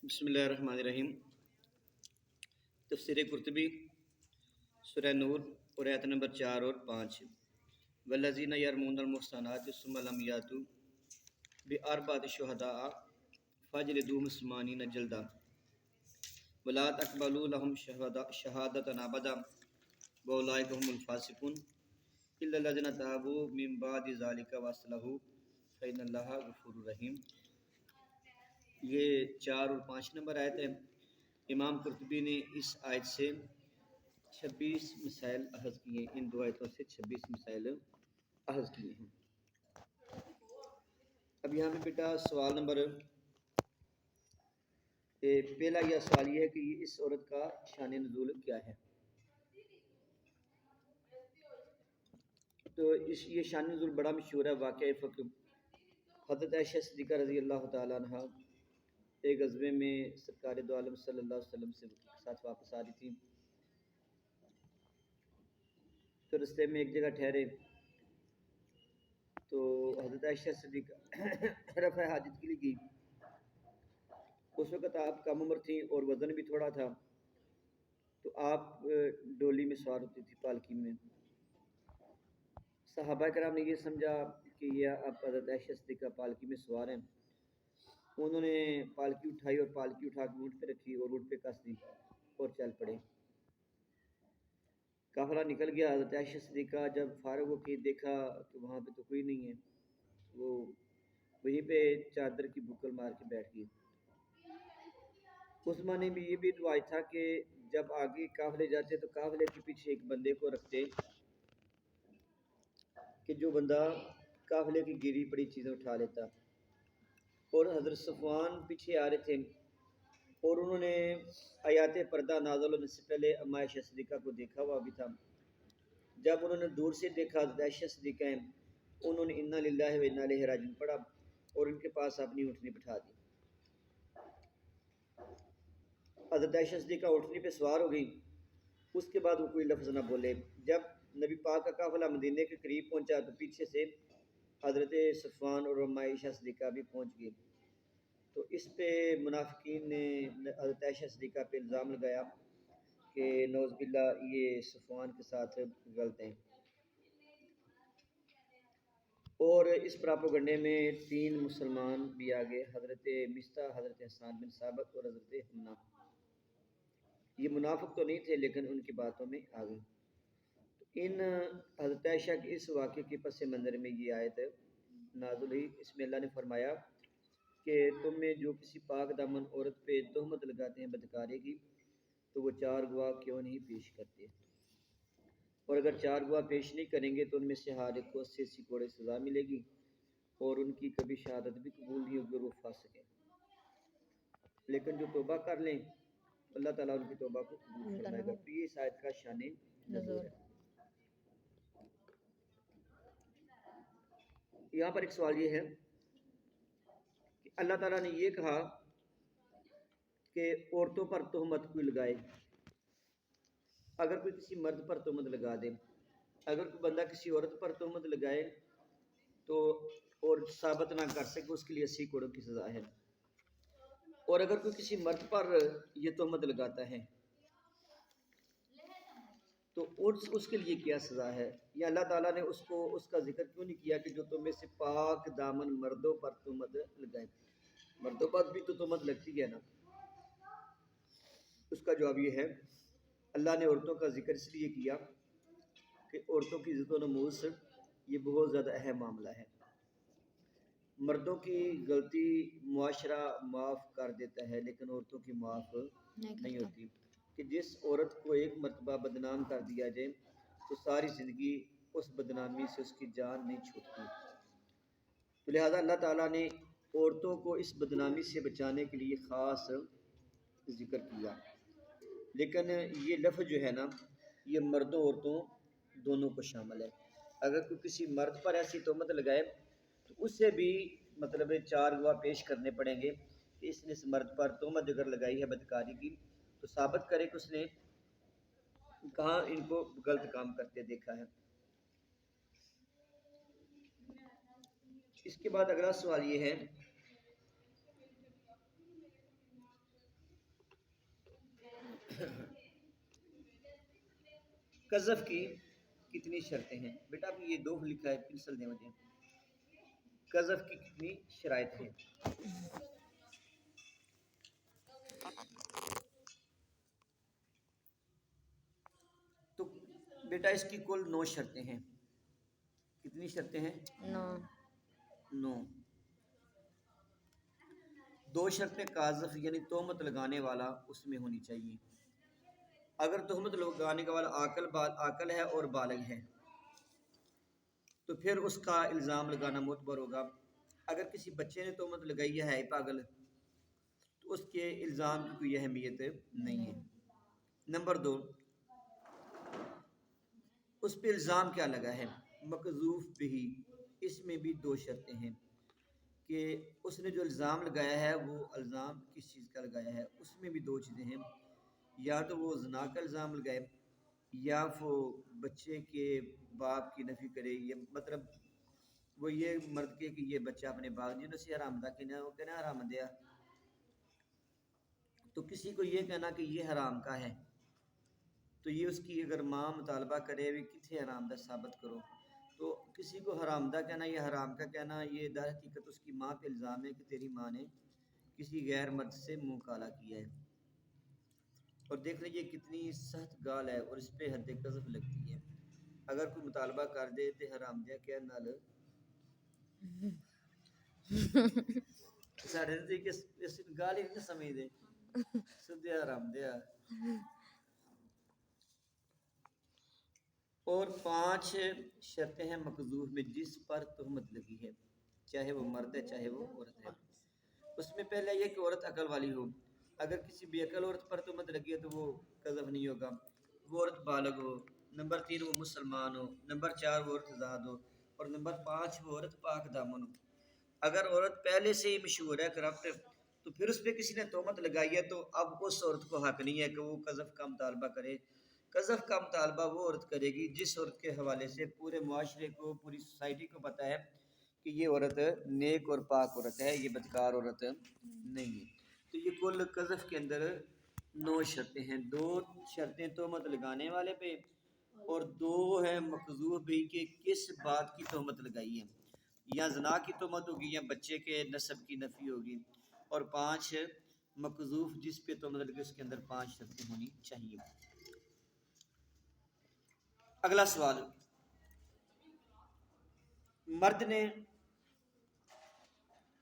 بسم اللہ الرحمن الرحیم۔ تفسیر قرطبی سورہ نور اور آیت نمبر 4 اور 5۔ والذین یرمون المحصنات ثم لم یاتوا باربعۃ شہداء فاجلدوہم 80 جلدہ ولا تقبلوا لهم شہادۃ ابدا واولئک هم الفاسقون الا الذین تابوا من بعد ذلک واصلحوا فإن اللہ غفور رحیم۔ یہ 4 اور 5 نمبر آیت ہے۔ امام قرطبی نے اس آیت سے 26 مسائل اخذ کیے ہیں، ان دو آیتوں سے 26 مسائل اخذ کیے ہیں۔ اب یہاں پہ بیٹا سوال نمبر پہلا یہ سوال یہ ہے کہ اس عورت کا شان نزول کیا ہے؟ تو یہ شان نزول بڑا مشہور ہے، واقعہ فقہ۔ حضرت عائشہ صدیقہ رضی اللہ تعالیٰ عنہ ایک غزوے میں سرکار دو عالم صلی اللہ علیہ وسلم سے ساتھ واپس آ رہی تھی، تو رستے میں ایک جگہ ٹھہرے تو حضرت عائشہ صدیقہ رفع حاجت کے لیے گئی۔ اس وقت آپ کم عمر تھیں اور وزن بھی تھوڑا تھا، تو آپ ڈولی میں سوار ہوتی تھی، پالکی میں۔ صحابہ کرام نے یہ سمجھا کہ یہ اب حضرت عائشہ صدیقہ پالکی میں سوار ہیں، انہوں نے پالکی اٹھائی اور پالکی اٹھا کے اونٹ پہ رکھی اور اونٹ پہ کس دی اور چل پڑے۔ قافلہ نکل گیا۔ حضرت عائشہ صدیقہ جب فارغ ہو کے دیکھا کہ وہاں پہ تو کوئی نہیں ہے، وہ وہیں پہ چادر کی بکل مار کے بیٹھ گئی۔ اس زمانے میں یہ بھی رواج تھا کہ جب آگے قافلے جاتے تو قافلے کے پیچھے ایک بندے کو رکھتے کہ جو بندہ قافلے کی گری پڑی چیزیں اٹھا لیتا، اور حضرت صفوان پیچھے آ رہے تھے اور انہوں نے آیات پردہ نازل ہونے سے پہلے اما عائشہ صدیقہ کو دیکھا ہوا بھی تھا۔ جب انہوں نے دور سے دیکھا حضرت عائشہ صدیقہ ہیں، انہوں نے انا للہ و انا الیہ راجعون پڑھا اور ان کے پاس اپنی اونٹنی بٹھا دی۔ حضرت عائشہ صدیقہ اونٹنی پہ سوار ہو گئی، اس کے بعد وہ کوئی لفظ نہ بولے۔ جب نبی پاک کا قافلہ مدینے کے قریب پہنچا تو پیچھے سے حضرت صفوان اور اما عائشہ صدیقہ بھی پہنچ گئے۔ تو اس پہ منافقین نے حضرت عائشہ صدیقہ پہ الزام لگایا کہ نعوذ باللہ یہ صفوان کے ساتھ غلط ہیں، اور اس پراپوگنڈے میں 3 مسلمان بھی آ گئے، حضرت مصطح، حضرت حسان بن ثابت اور حضرت حمنہ۔ یہ منافق تو نہیں تھے لیکن ان کی باتوں میں آ گئے۔ ان حضرت عائشہ کے اس واقعے کے پس منظر میں یہ آیت نازل ہوئی۔ اس میں اللہ نے فرمایا کہ تم میں جو کسی پاک دامن عورت پہ تہمت لگاتے ہیں بدکاری کی، تو وہ 4 گواہ کیوں نہیں پیش کرتے، اور اگر 4 گواہ پیش نہیں کریں گے تو ان میں سے ہر ایک کو 80 کوڑے سزا ملے گی، اور ان کی کبھی شہادت بھی قبول نہیں ہوگی اور وہ فاسق ہیں۔ لیکن جو توبہ کر لیں اللہ تعالیٰ ان کی توبہ کو قبول فرمائے گا۔ تو یہ اس آیت کا شان نزول ہے۔ یہاں پر ایک سوال یہ ہے کہ اللہ تعالیٰ نے یہ کہا کہ عورتوں پر تہمت کوئی لگائے، اگر کوئی کسی مرد پر تہمت لگا دے، اگر کوئی بندہ کسی عورت پر تہمت لگائے تو اور ثابت نہ کر سکے اس کے لیے 80 کوڑوں کی سزا ہے، اور اگر کوئی کسی مرد پر یہ تہمت لگاتا ہے تو اس کے لیے کیا سزا ہے؟ یا اللہ تعالیٰ نے اس کا ذکر کیوں نہیں کیا کہ جو تم میں سے پاک دامن مردوں پر تہمت لگائیں؟ مردوں پر بھی تو تہمت لگتی ہے نا۔ اس کا جواب یہ ہے، اللہ نے عورتوں کا ذکر اس لیے کیا کہ عورتوں کی عزت و نموز یہ بہت زیادہ اہم معاملہ ہے۔ مردوں کی غلطی معاشرہ معاف کر دیتا ہے لیکن عورتوں کی معاف نہیں ہوتی، کہ جس عورت کو ایک مرتبہ بدنام کر دیا جائے تو ساری زندگی اس بدنامی سے اس کی جان نہیں چھوٹتی۔ تو لہذا اللہ تعالیٰ نے عورتوں کو اس بدنامی سے بچانے کے لیے خاص ذکر کیا، لیکن یہ لفظ جو ہے نا یہ مردوں عورتوں دونوں کو شامل ہے۔ اگر کوئی کسی مرد پر ایسی تہمت لگائے تو اس سے بھی مطلب 4 گواہ پیش کرنے پڑیں گے کہ اس نے اس مرد پر تہمت اگر لگائی ہے بدکاری کی تو ثابت کرے کہ اس نے کہاں ان کو غلط کام کرتے دیکھا ہے۔ اس کے بعد اگلا سوال یہ ہے قذف کی کتنی شرطیں ہیں بیٹا؟ اب یہ 2 لکھا ہے، پنسل دیں مجھے. قذف کی کتنی شرائط ہیں؟ تو بیٹا اس کی کل 9 شرطیں ہیں. کتنی شرطیں ہیں؟ 9. 2 شرطیں قاذف یعنی تہمت لگانے والا اس میں ہونی چاہیے. اگر تہمت لگانے کا والا عاقل ہے اور بالغ ہے تو پھر اس کا الزام لگانا معتبر ہوگا. اگر کسی بچے نے تہمت لگائی ہے پاگل، تو اس کے الزام کی کوئی اہمیت نہیں ہے. نمبر 2، اس پہ الزام کیا لگا ہے؟ مقذوف بھی. اس میں بھی 2 شرطیں ہیں کہ اس نے جو الزام لگایا ہے وہ الزام کس چیز کا لگایا ہے. اس میں بھی 2 چیزیں ہیں، یا تو وہ زنا کا الزام لگائے یا وہ بچے کے باپ کی نفی کرے. یہ مطلب وہ یہ مرد کے کہ یہ بچہ اپنے باپ جنہوں سے حرام دا کہنا، وہ کہنا حرام دیا. تو کسی کو یہ کہنا کہ یہ حرام کا ہے تو یہ اس کی اگر ماں مطالبہ کرے بھی کتنے حرام دا ثابت کرو، تو کسی کو حرام دا کہنا یا حرام کا کہنا، یہ در حقیقت اس کی ماں پہ الزام ہے کہ تیری ماں نے کسی غیر مرد سے منہ کالا کیا ہے. اور دیکھ لیجیے کتنی سخت گال ہے اور اس پہ حد قذف لگتی ہے. اگر کوئی مطالبہ کر دے تو حرام دیا کہہ نال ساڑھے نزدیک اس گال ہی نہیں سمجھ دے سدیا حرام دیا. اور 5 شرطیں ہیں مقذوف میں جس پر تہمت لگی ہے، چاہے وہ مرد ہے چاہے وہ عورت ہے. اس میں پہلے یہ کہ عورت عقل والی ہو. اگر کسی بے عقل عورت پر تہمت لگی ہے تو وہ قذف نہیں ہوگا. وہ عورت بالغ ہو. نمبر 3 وہ مسلمان ہو. نمبر 4 وہ عورت آزاد ہو. اور نمبر 5 وہ عورت پاک دامن ہو. اگر عورت پہلے سے ہی مشہور ہے کرپٹ، تو پھر اس پہ کسی نے تہمت لگائی ہے تو اب اس عورت کو حق نہیں ہے کہ وہ قذف کا مطالبہ کرے. قذف کا مطالبہ وہ عورت کرے گی جس عورت کے حوالے سے پورے معاشرے کو، پوری سوسائٹی کو پتہ ہے کہ یہ عورت نیک اور پاک عورت ہے، یہ بدکار عورت نہیں ہے. تو یہ کل قذف کے اندر 9 شرطیں ہیں. 2 شرطیں تہمت لگانے والے پہ اور 2 ہیں مقذوف بھی کہ کس بات کی تہمت لگائی ہے، یا زنا کی تہمت ہوگی یا بچے کے نسب کی نفی ہوگی. اور 5 مقذوف جس پہ تہمت لگی اس کے اندر 5 شرطیں ہونی چاہیے. اگلا سوال، مرد نے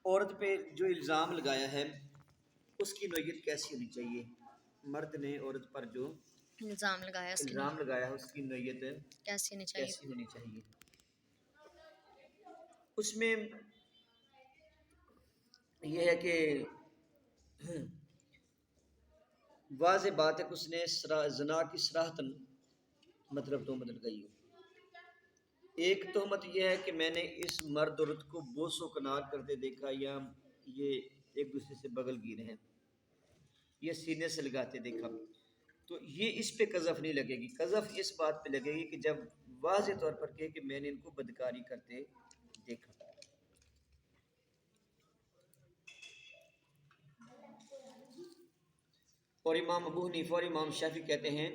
عورت پہ جو الزام لگایا ہے اس کی نوعیت کیسی ہونی چاہیے؟ مرد نے عورت پر جو الزام لگایا ہے اس کی نوعیت کیسی ہونی چاہیے؟ اس میں یہ ہے کہ واضح بات ہے کہ اس نے زنا کی صراحتاً مطلب تہمت لگائی ہو. ایک تہمت یہ ہے کہ میں نے اس مرد عورت کو بوس و کنار کرتے دیکھا، یا یہ ایک دوسرے سے بغل گیر ہیں، یہ سینے سے لگاتے دیکھا. تو یہ اس پہ قذف نہیں لگے گی. قذف اس بات پہ لگے گی کہ جب واضح طور پر کہے کہ میں نے ان کو بدکاری کرتے دیکھا. اور امام ابو حنیفہ اور امام شافعی کہتے ہیں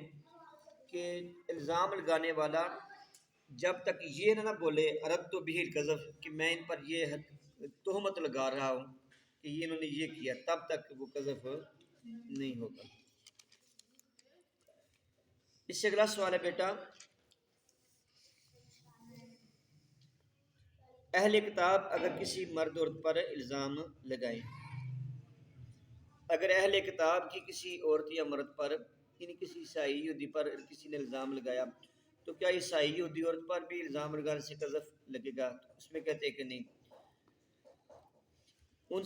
کہ الزام لگانے والا جب تک یہ نہ بولے اردت بھی القذف کہ میں ان پر یہ تہمت لگا رہا ہوں کہ یہ انہوں نے یہ کیا، تب تک وہ قذف نہیں ہوگا. اس سے اگلا سوال ہے بیٹا، اہل کتاب اگر کسی مرد عورت پر الزام لگائیں، اگر اہل کتاب کی کسی عورت یا مرد پر یعنی کسی عیسائی یہودی پر کسی نے الزام لگایا، تو کیا عیسائی یہودی عورت پر بھی الزام لگانے سے قذف لگے گا؟ اس میں کہتے ہیں کہ نہیں، ان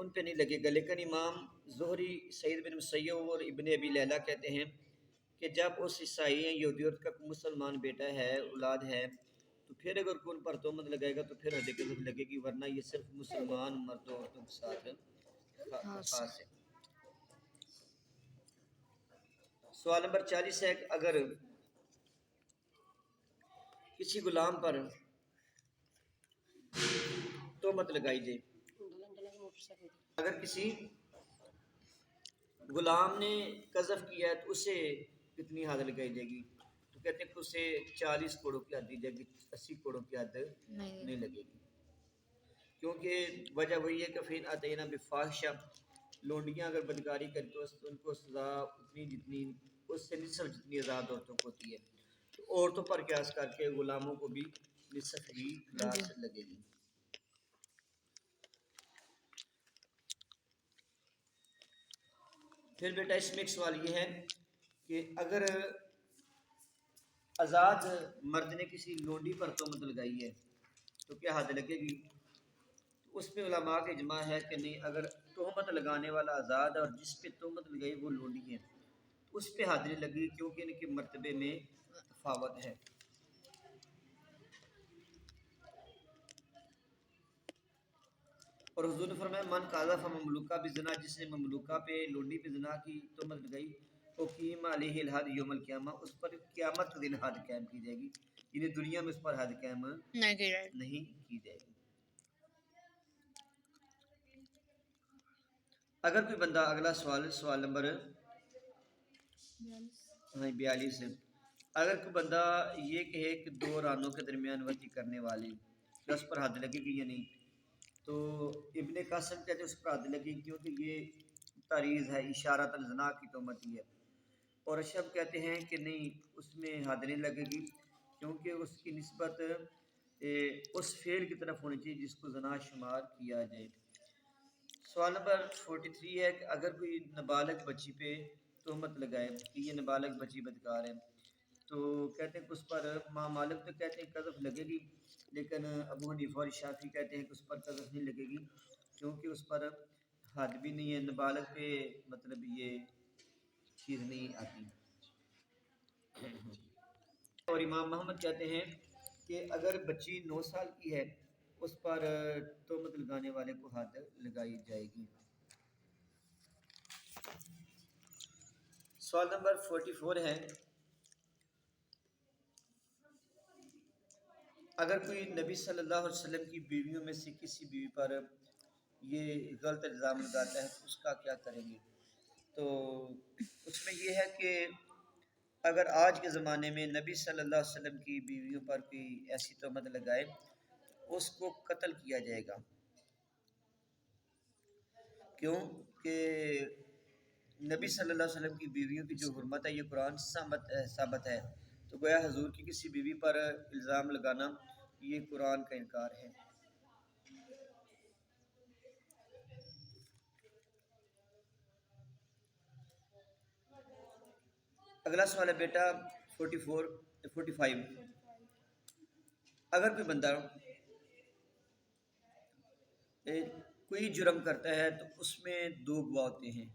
پہ نہیں لگے گا. لیکن امام زہری، سعید بن مسیب اور ابن ابی لیلہ کہتے ہیں کہ جب اس عیسائی یا یہودی عورت کا مسلمان بیٹا ہے، اولاد ہے، تو پھر اگر کوئی ان پر تہمت لگائے گا تو پھر حد قذف لگے گی، ورنہ یہ صرف مسلمان مردوں عورتوں کے ساتھ خاص ہے. سوال نمبر 40 ہے، اگر کسی غلام پر تہمت لگائی جائے، اگر کسی غلام نے قذف کیا ہے تو اسے کتنی حد لگائی جائے گی؟ تو کہتے ہیں کہ اسے 40 کوڑوں کی حد دی جائے گی، 80 کوڑوں کی حد نہیں لگے گی، کیونکہ وجہ وہی ہے کہ فین اتینا بفاحشہ، لونڈیاں اگر بدکاری کریں تو ان کو سزا اتنی جتنی اس سے نصف جتنی آزاد عورتوں کو ہوتی ہے، تو عورتوں پر قیاس کر کے غلاموں کو بھی نصف ہی قیاس لگے گی۔ پھر بیٹا اس میں ایک سوال یہ ہے کہ اگر آزاد مرد نے کسی لونڈی پر تہمت لگائی ہے تو کیا حد لگے گی؟ تو اس پہ علماء کا اجماع ہے کہ نہیں، اگر تہمت لگانے والا آزاد ہے اور جس پہ تہمت لگائی وہ لونڈی ہے تو اس پہ حد نہیں لگی، کیونکہ ان کے مرتبے میں تفاوت ہے۔ اور حضور نے فرمایا من قذف مملوکہ بزنا، جس نے مملوکہ پہ لونڈی پہ زنا کی تہمت لگائی تو قیم علیہ الحد یوم القیامہ، اس پر قیامت کے دن حد قائم کی جائے گی، یعنی دنیا میں اس پر حد قائم نہیں کی جائے گی۔ اگر کوئی بندہ، اگلا سوال نمبر 42 ہے، اگر کوئی بندہ یہ کہے کہ دو رانوں کے درمیان وطی کرنے والی، کیا اس پر حد لگے گی یا نہیں؟ تو ابن قاسم کہتے ہیں اس پر حد لگے گی، کیونکہ یہ تعریض ہے، اشارۃ الزنا کی تہمت ہی ہے، اور اشرف کہتے ہیں کہ نہیں، اس میں حد نہیں لگے گی، کیونکہ اس کی نسبت اس فعل کی طرف ہونی چاہیے جس کو زنا شمار کیا جائے۔ سوال نمبر 43 ہے کہ اگر کوئی نابالغ بچی پہ تہمت لگائے کہ یہ نابالغ بچی بدکار ہے، تو کہتے ہیں کہ اس پر ماں مالک تو کہتے ہیں قذف لگے گی، لیکن ابو حنیفہ اور شافعی کہتے ہیں کہ اس پر قذف نہیں لگے گی، کیونکہ اس پر حد بھی نہیں ہے، نابالغ پہ مطلب یہ چیز نہیں آتی۔ اور امام محمد کہتے ہیں کہ اگر بچی 9 سال کی ہے اس پر تہمت لگانے والے کو حد لگائی جائے گی۔ سوال نمبر 44 ہے، اگر کوئی نبی صلی اللہ علیہ وسلم کی بیویوں میں سے کسی بیوی پر یہ غلط الزام لگاتا ہے تو اس کا کیا کریں گے؟ تو اس میں یہ ہے کہ اگر آج کے زمانے میں نبی صلی اللہ علیہ وسلم کی بیویوں پر کوئی ایسی تہمت لگائے اس کو قتل کیا جائے گا، کیوں کہ نبی صلی اللہ علیہ وسلم کی بیویوں کی جو حرمت ہے یہ قرآن سے ثابت ہے، تو گویا حضور کی کسی بیوی پر الزام لگانا یہ قرآن کا انکار ہے۔ اگلا سوال ہے بیٹا 45، اگر کوئی بندہ کوئی جرم کرتا ہے تو اس میں 2 گواہ ہوتے ہیں،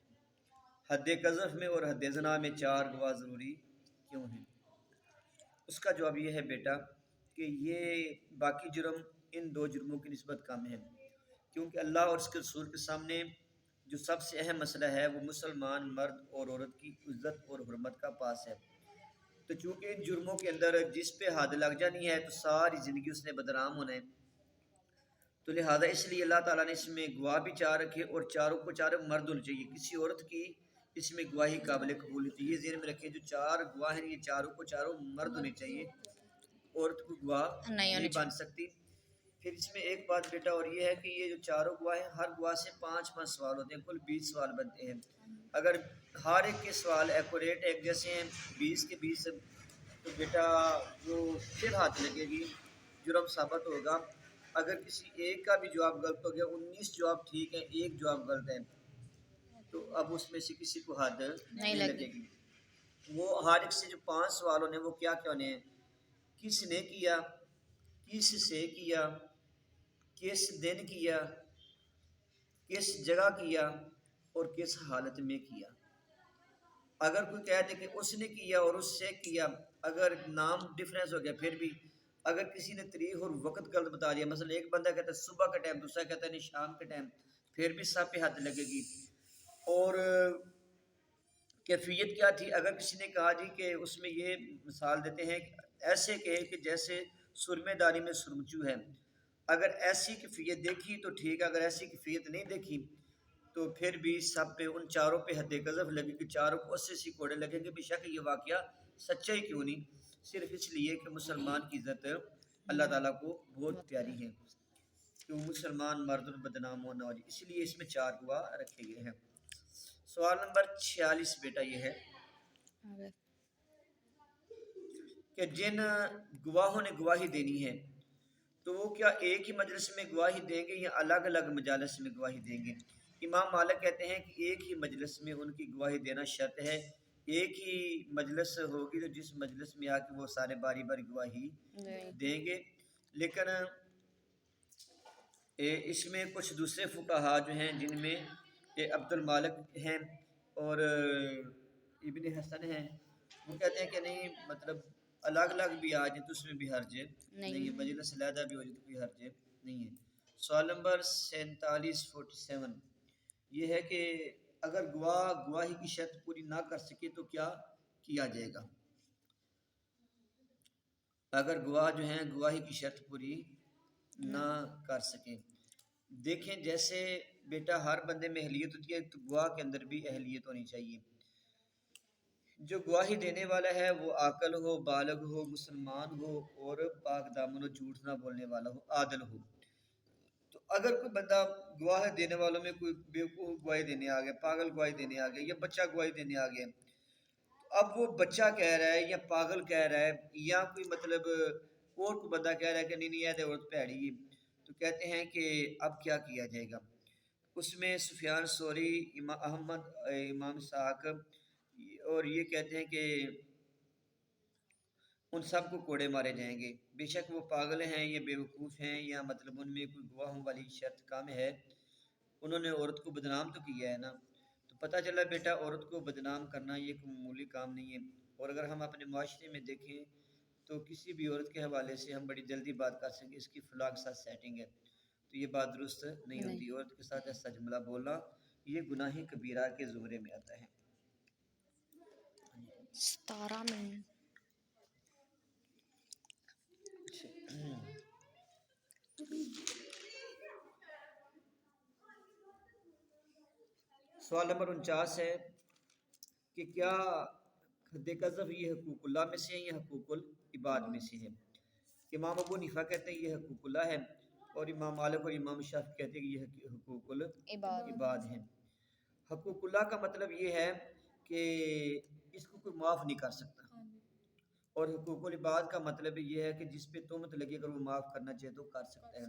حد قذف میں اور حد زنا میں 4 گواہ ضروری کیوں ہیں؟ اس کا جواب یہ ہے بیٹا کہ یہ باقی جرم ان 2 جرموں کی نسبت کم ہے، کیونکہ اللہ اور اس کے رسول کے سامنے جو سب سے اہم مسئلہ ہے وہ مسلمان مرد اور عورت کی عزت اور حرمت کا پاس ہے، تو چونکہ ان جرموں کے اندر جس پہ حد لگ جانی ہے تو ساری زندگی اس نے بدنام ہونا ہے، تو لہٰذا اس لیے اللہ تعالیٰ نے اس میں گواہ بھی 4 رکھے، اور چاروں کو چاروں مرد ہونے چاہیے، کسی عورت کی اس میں گواہی قابل قبول ہوتی ہے، یہ ذہن میں رکھیں جو 4 گواہ ہیں یہ چاروں کو چاروں مرد ہونے چاہیے، عورت کو گواہ نہیں بن سکتی۔ پھر اس میں ایک بات بیٹا اور یہ ہے کہ یہ جو چاروں گواہ ہیں ہر گواہ سے 5 سوال ہوتے ہیں، کل 20 سوال بنتے ہیں، اگر ہر ایک کے سوال ایکوریٹ ایک جیسے ہیں 20 کے 20، تو بیٹا وہ پھر ہاتھ لگے گی، جرم ثابت ہوگا۔ اگر کسی ایک کا بھی جواب غلط ہو گیا، 19 جواب ٹھیک ہیں، ایک جواب غلط ہے، تو اب اس میں سے کسی کو حد نہیں لگے گی۔ وہ ہر ایک سے جو 5 سوال ہونے وہ کیا کیا ہونے ہیں؟ کس نے کیا، کس سے کیا، کس دن کیا، کس جگہ کیا اور کس حالت میں کیا۔ اگر کوئی کہتے کہ اس نے کیا اور اس سے کیا، اگر نام ڈیفرنس ہو گیا پھر بھی، اگر کسی نے تاریخ اور وقت غلط بتا دیا، مثلا ایک بندہ کہتا ہے صبح کا ٹائم، دوسرا کہتا ہے نہیں شام کے ٹائم، پھر بھی سب پہ حد لگے گی۔ اور کیفیت کیا تھی؟ اگر کسی نے کہا جی کہ اس میں یہ مثال دیتے ہیں ایسے کہے کہ جیسے سرمے دانی میں سرمچو ہے، اگر ایسی کیفیت دیکھی تو ٹھیک، اگر ایسی کیفیت نہیں دیکھی تو پھر بھی سب پہ ان چاروں پہ حد قذف لگے کہ چاروں کو 80 کوڑے لگیں گے، بے شک یہ واقعہ سچا ہی کیوں نہیں، صرف اس لیے کہ مسلمان کی عزت اللہ تعالیٰ کو بہت پیاری ہے، کہ وہ مسلمان مرد بدنام ہونا ہو، اس لیے اس میں 4 گواہ رکھے گئے ہیں۔ سوال نمبر 46 بیٹا یہ ہے کہ جن گواہوں نے گواہی دینی ہے تو وہ کیا ایک ہی مجلس میں گواہی دیں گے یا الگ الگ مجالس میں گواہی دیں گے؟ امام مالک کہتے ہیں کہ ایک ہی مجلس میں ان کی گواہی دینا شرط ہے، ایک ہی مجلس ہوگی تو جس مجلس میں آ کے وہ سارے باری باری گواہی دیں گے، لیکن اس میں کچھ دوسرے فقہا جو ہیں جن میں عبد المالک ہیں اور ابن حسن ہیں، وہ کہتے ہیں کہ نہیں، مطلب الگ الگ بھی آ جائیں تو اس میں بھی حرج نہیں ہے، مجلس علیحدہ بھی ہو جائے تو کوئی حرج نہیں ہے۔ سوال نمبر 47 یہ ہے کہ اگر گواہ گواہی کی شرط پوری نہ کر سکے تو کیا کیا جائے گا؟ اگر گواہ جو ہیں گواہی کی شرط پوری نہ کر سکیں، دیکھیں جیسے بیٹا ہر بندے میں اہلیت ہوتی ہے تو گواہ کے اندر بھی اہلیت ہونی چاہیے۔ جو گواہی دینے والا ہے وہ عاقل ہو، بالغ ہو، مسلمان ہو اور پاک دامن ہو، جھوٹ نہ بولنے والا ہو، عادل ہو۔ تو اگر کوئی بندہ گواہ دینے والوں میں کوئی بیوقوف گواہی دینے آ گیا، پاگل گواہی دینے آ گیا یا بچہ گواہی دینے آ گیا، اب وہ بچہ کہہ رہا ہے یا پاگل کہہ رہا ہے یا کوئی مطلب اور کوئی بندہ کہہ رہا ہے کہ نہیں نہیں یہ عورت پیڑی، تو کہتے ہیں کہ اب کیا کیا جائے گا؟ اس میں سفیان ثوری، امام احمد، امام اسحاق اور یہ کہتے ہیں کہ ان سب کو کوڑے مارے جائیں گے، بے شک وہ پاگل ہیں یا بیوقوف ہیں یا مطلب ان میں کوئی گواہوں والی شرط کم ہے، انہوں نے عورت کو بدنام تو کیا ہے نا۔ تو پتہ چلا بیٹا عورت کو بدنام کرنا یہ کوئی معمولی کام نہیں ہے، اور اگر ہم اپنے معاشرے میں دیکھیں تو کسی بھی عورت کے حوالے سے ہم بڑی جلدی بات کر سکیں اس کی فلاں کے ساتھ سیٹنگ ہے، تو یہ بات درست نہیں ہوتی۔ عورت کے ساتھ ایسا جملہ بولنا یہ گناہ کبیرہ کے زمرے میں آتا ہے۔ 17 منٹ۔ سوال نمبر 49 ہے کہ کیا حد قذف یہ حقوق اللہ میں سے ہے یا حقوق العباد میں سے ہے؟ امام ابو حنیفہ کہتے ہیں یہ حقوق اللہ ہے، اور امام مالک اور امام شافعی کہتے ہیں کہ یہ حقوق العباد ہیں۔ حقوق اللہ کا مطلب یہ ہے کہ اس کو کوئی معاف نہیں کر سکتا، اور حقوق العباد کا مطلب یہ ہے کہ جس پہ تہمت لگے اگر وہ معاف کرنا چاہے تو کر سکتا ہے۔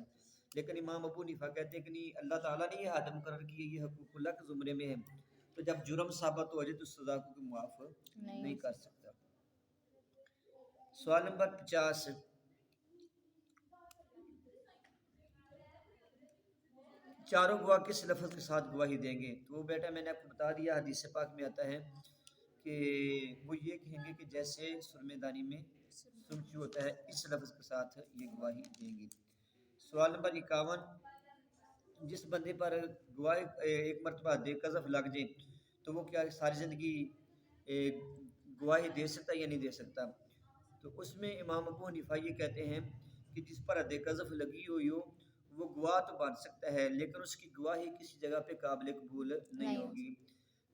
لیکن امام ابو حنیفہ کہتے ہیں کہ نہیں، اللہ تعالیٰ نے یہ حد مقرر کی ہے، یہ حقوق اللہ کے زمرے میں ہے، تو جب جرم ثابت ہو جائے تو سزا کو کوئی معاف نہیں کر سکتا۔ سوال نمبر 50 چاروں گواہ کس لفظ کے ساتھ گواہی دیں گے؟ تو وہ بیٹا میں نے آپ کو بتا دیا، حدیث پاک میں آتا ہے کہ وہ یہ کہیں گے کہ جیسے سرمے دانی میں سرخی ہوتا ہے اس لفظ کے ساتھ یہ گواہی دیں گے۔ سوال نمبر 51 جس بندے پر گواہی ایک مرتبہ حد قذف لگ جائے تو وہ کیا ساری زندگی گواہی دے سکتا ہے یا نہیں دے سکتا؟ تو اس میں امام ابو حنیفہ یہ کہتے ہیں کہ جس پر حد قذف لگی ہوئی ہو وہ گواہ تو بن سکتا ہے لیکن اس کی گواہی کسی جگہ پہ قابل قبول نہیں ہوگی،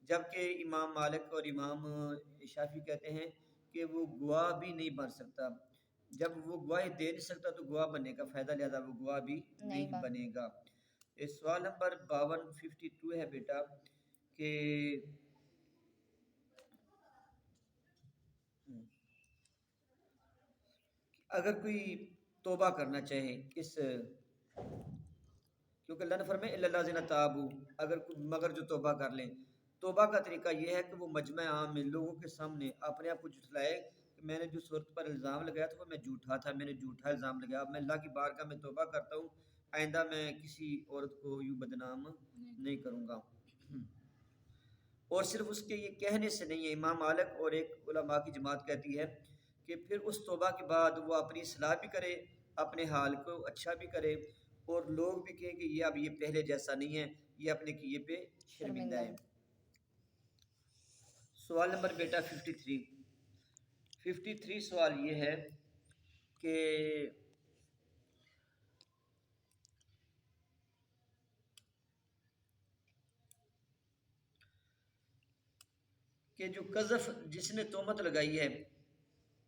جبکہ امام مالک اور امام شافعی کہتے ہیں کہ وہ گواہ بھی نہیں بن سکتا، جب وہ گواہی دے نہیں سکتا تو گواہ بننے کا فائدہ، لہذا وہ گواہ بھی نہیں بنے گا۔ سوال نمبر 52 ہے بیٹا کہ اگر کوئی توبہ کرنا چاہے اس، کیونکہ اللہ نے فرمایا الا الذین تابوا، مگر جو توبہ کر لیں، توبہ کا طریقہ یہ ہے کہ وہ مجمع عام میں لوگوں کے سامنے اپنے آپ کو جھٹلائے کہ میں نے جو صورت پر الزام لگایا تھا وہ میں جھوٹا تھا، میں نے جھوٹا الزام لگایا، اب میں اللہ کی بارگاہ میں توبہ کرتا ہوں، آئندہ میں کسی عورت کو یوں بدنام نہیں کروں گا۔ اور صرف اس کے یہ کہنے سے نہیں ہے، امام مالک اور ایک علماء کی جماعت کہتی ہے کہ پھر اس توبہ کے بعد وہ اپنی اصلاح بھی کرے، اپنے حال کو اچھا بھی کرے، اور لوگ بھی کہیں کہ یہ اب یہ پہلے جیسا نہیں ہے، یہ اپنے کیے پہ شرمندہ ہے۔ سوال نمبر بیٹا 53 سوال یہ ہے کہ کہ جو قذف جس نے تہمت لگائی ہے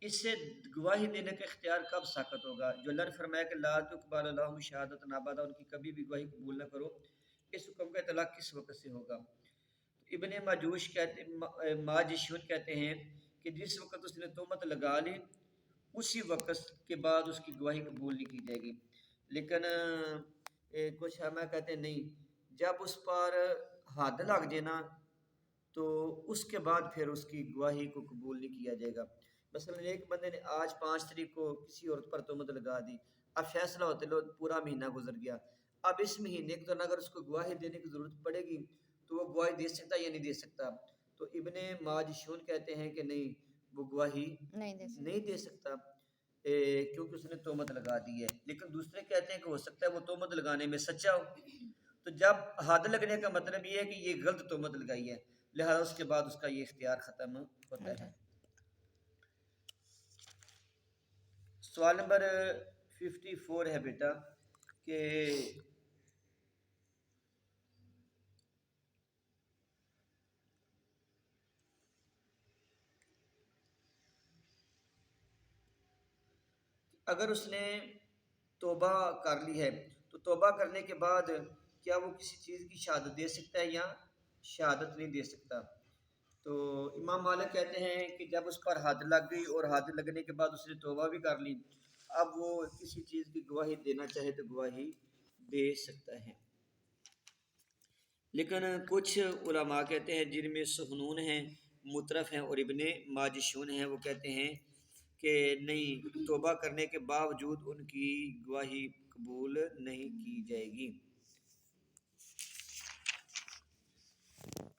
اس سے گواہی دینے کا اختیار کب ساقط ہوگا؟ جو اللہ نے فرمایا کہ لا تقبل لهم شہادت ابدا، ان کی کبھی بھی گواہی قبول نہ کرو، اس حکم کا اطلاق کس وقت سے ہوگا؟ ابن ماجوش کہتے ماجشون کہتے ہیں کہ جس وقت اس نے تہمت لگا لی اسی وقت کے بعد اس کی گواہی قبول نہیں کی جائے گی۔ لیکن کچھ ہمیں کہتے ہیں نہیں، جب اس پر حد لگ جائے نا تو اس کے بعد پھر اس کی گواہی کو قبول نہیں کیا جائے گا۔ مثلا ایک بندے نے آج 5 تاریخ کو کسی عورت پر تہمت لگا دی، اب فیصلہ ہوتے لو پورا مہینہ گزر گیا، اب اس مہینے کے دوران اگر اس کو گواہی دینے کی ضرورت پڑے گی تو وہ گواہی دے سکتا یا نہیں دے سکتا؟ تو ابن ماجشون کہتے ہیں کہ نہیں، وہ گواہی نہیں دے سکتا کیونکہ اس نے تہمت لگا دی ہے۔ لیکن دوسرے کہتے ہیں کہ ہو سکتا ہے وہ تہمت لگانے میں سچا ہو، تو جب حد لگنے کا مطلب یہ ہے کہ یہ غلط تہمت لگائی ہے، لہذا اس کے بعد اس کا یہ اختیار ختم ہوتا ہے۔ سوال نمبر 54 ہے بیٹا کہ اگر اس نے توبہ کر لی ہے تو توبہ کرنے کے بعد کیا وہ کسی چیز کی شہادت دے سکتا ہے یا شہادت نہیں دے سکتا؟ تو امام مالک کہتے ہیں کہ جب اس پر حد لگ گئی اور حد لگنے کے بعد اس نے توبہ بھی کر لی، اب وہ کسی چیز کی گواہی دینا چاہے تو گواہی دے سکتا ہے۔ لیکن کچھ علماء کہتے ہیں جن میں سہنون ہیں، مطرف ہیں اور ابن ماجشون ہیں، وہ کہتے ہیں کہ نہیں، توبہ کرنے کے باوجود ان کی گواہی قبول نہیں کی جائے گی۔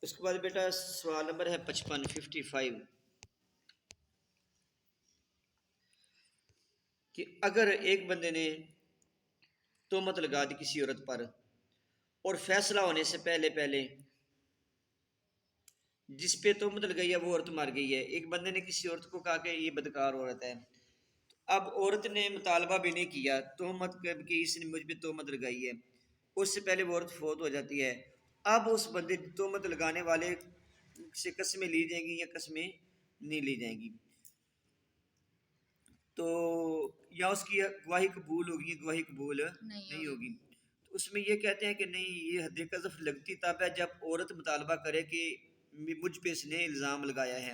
اس کے بعد بیٹا سوال نمبر ہے 55 کہ اگر ایک بندے نے تہمت لگا دی کسی عورت پر اور فیصلہ ہونے سے پہلے جس پہ تہمت لگائی ہے وہ عورت مر گئی ہے، ایک بندے نے کسی عورت کو کہا کہ یہ بدکار عورت ہے، اب عورت نے مطالبہ بھی نہیں کیا تہمت کہ اس نے مجھ پہ تہمت لگائی ہے، اس سے پہلے وہ عورت فوت ہو جاتی ہے، اب اس بندے تہمت لگانے والے سے قسمیں لی جائیں گی یا قسمیں نہیں لی جائیں گی؟ تو یا اس کی گواہی قبول ہوگی یا گواہی قبول نہیں ہوگی؟ تو اس میں یہ کہتے ہیں کہ نہیں، یہ حد قذف لگتی تب ہے جب عورت مطالبہ کرے کہ مجھ پہ اس نے الزام لگایا ہے،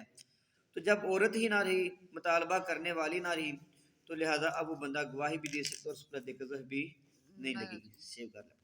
تو جب عورت ہی نہ رہی، مطالبہ کرنے والی نہ رہی، تو لہٰذا اب وہ بندہ گواہی بھی دے سکتا اور اس پر حد قذف بھی نہیں لگے گی۔ سیو کر لیں۔